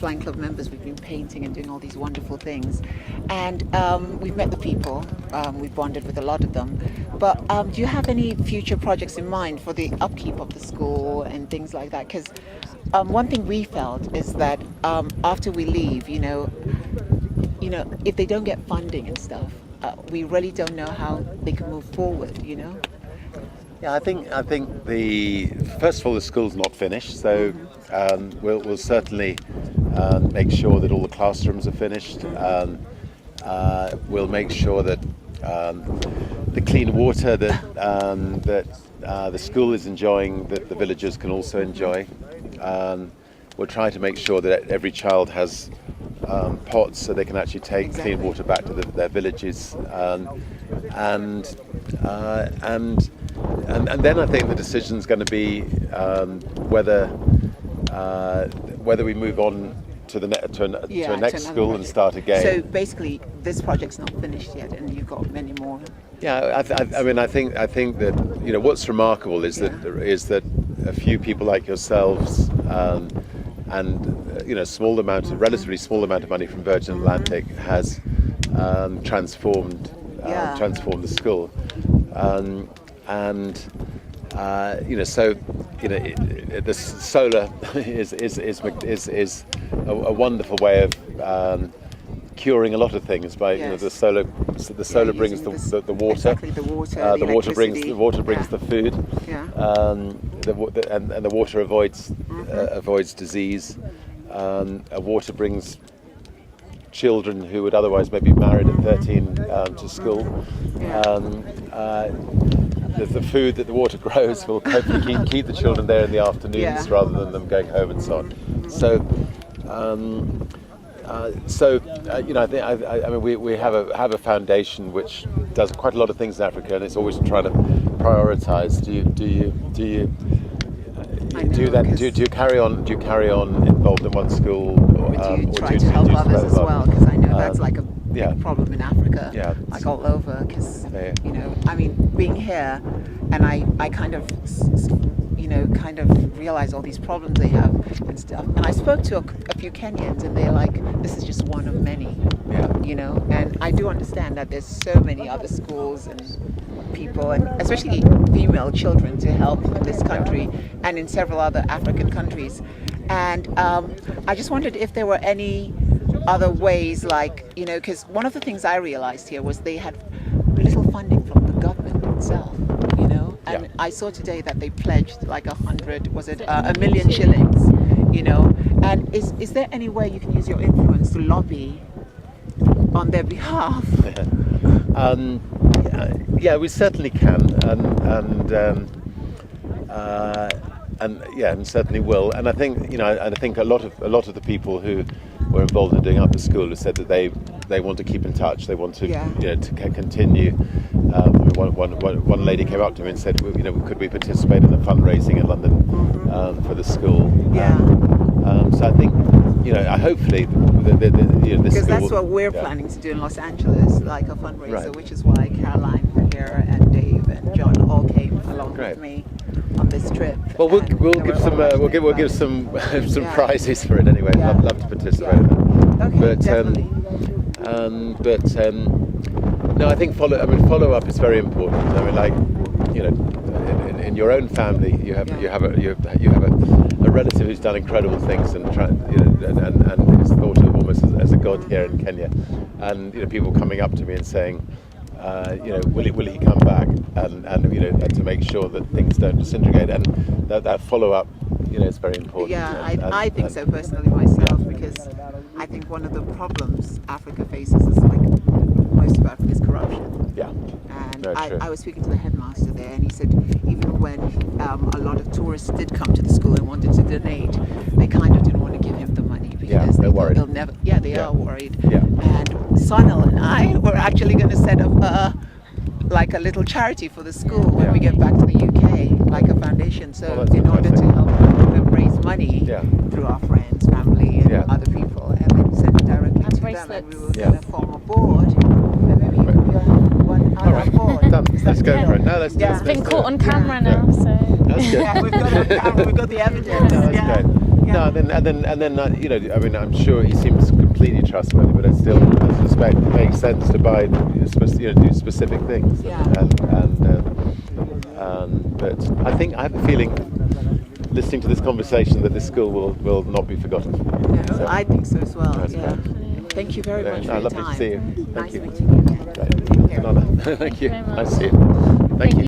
Flying Club members, we've been painting and doing all these wonderful things. And we've met the people, we've bonded with a lot of them. But do you have any future projects in mind for the upkeep of the school and things like that? Because one thing we felt is that after we leave, if they don't get funding and stuff, we really don't know how they can move forward, Yeah, I think the first of all, the school's not finished, so we'll certainly make sure that all the classrooms are finished. We'll make sure that the clean water that the school is enjoying, that the villagers can also enjoy. We'll try to make sure that every child has pots so they can actually take clean water back to their villages, and then I think the decision's going to be whether we move on to the next school project. And start again. So basically, this project's not finished yet, and you've got many more. Yeah, I think that what's remarkable is that a few people like yourselves and relatively small amount of money from Virgin Atlantic has transformed the school, the solar is a wonderful way of curing a lot of things by the solar brings the water. Exactly, the water. The water brings the food. Yeah. And the water avoids disease. Water brings children who would otherwise maybe be married at 13 to school. The food that the water grows will hopefully keep the children there in the afternoons rather than them going home and so on. So. We have a foundation which does quite a lot of things in Africa, and it's always trying to prioritise. Do you carry on involved in one school, or do you try to help others as well? Because I know that's like a big problem in Africa, like all over. Because being here, and I kind of realize all these problems they have and stuff. And I spoke to a few Kenyans, and they're like, this is just one of many, And I do understand that there's so many other schools and people, and especially female children, to help in this country and in several other African countries. And I just wondered if there were any other ways, because one of the things I realized here was they had little funding from the government itself. And I saw today that they pledged like 1 million shillings, and is there any way you can use your influence to lobby on their behalf? We certainly can, and certainly will. And I think a lot of the people who were involved in doing up the school have said that they want to keep in touch. They want to to continue. One lady came up to me and said, could we participate in the fundraising in London for the school? So I think, hopefully, because that's what we're planning to do in Los Angeles, like a fundraiser, which is why Caroline here and Dave and John all came along with me on this trip. Well, we'll give some prizes for it anyway. I'd love to participate in it. Okay, definitely. No, I think follow up is very important. In your own family, you have a relative who's done incredible things and is thought of almost as a god here in Kenya, and people coming up to me and saying, will he come back, and to make sure that things don't disintegrate, and that follow up, is very important. I think so personally myself, because I think one of the problems Africa faces is like most of Africa is corruption. And I was speaking to the headmaster there, and he said even when a lot of tourists did come to the school and wanted to donate, they kind of didn't want to give him the money because they're worried. They'll never. They are worried. And Sonal and I were actually going to set up like a little charity for the school when we get back to the UK, like a foundation. So in order to help them raise money through our friends, family, and other people, and then send it directly to them, and we were going to form a board. And maybe you could be on our board. Let's go for it. No, let's do it. It's been caught on camera now, so. That's good. We've got the evidence. No, that's great. No, and then you know, I mean, I'm sure he seems completely trustworthy, but I still suspect it makes sense to buy, do specific things. Yeah. But I think I have a feeling, listening to this conversation, that this school will not be forgotten. No, So, I think so as well. That's Yeah. great. Thank you very much for your Lovely time. to see you. Thank Nice you. meeting you again. Right. Take care. It's an honour. Thank you. very much. Nice to see you. Thank you.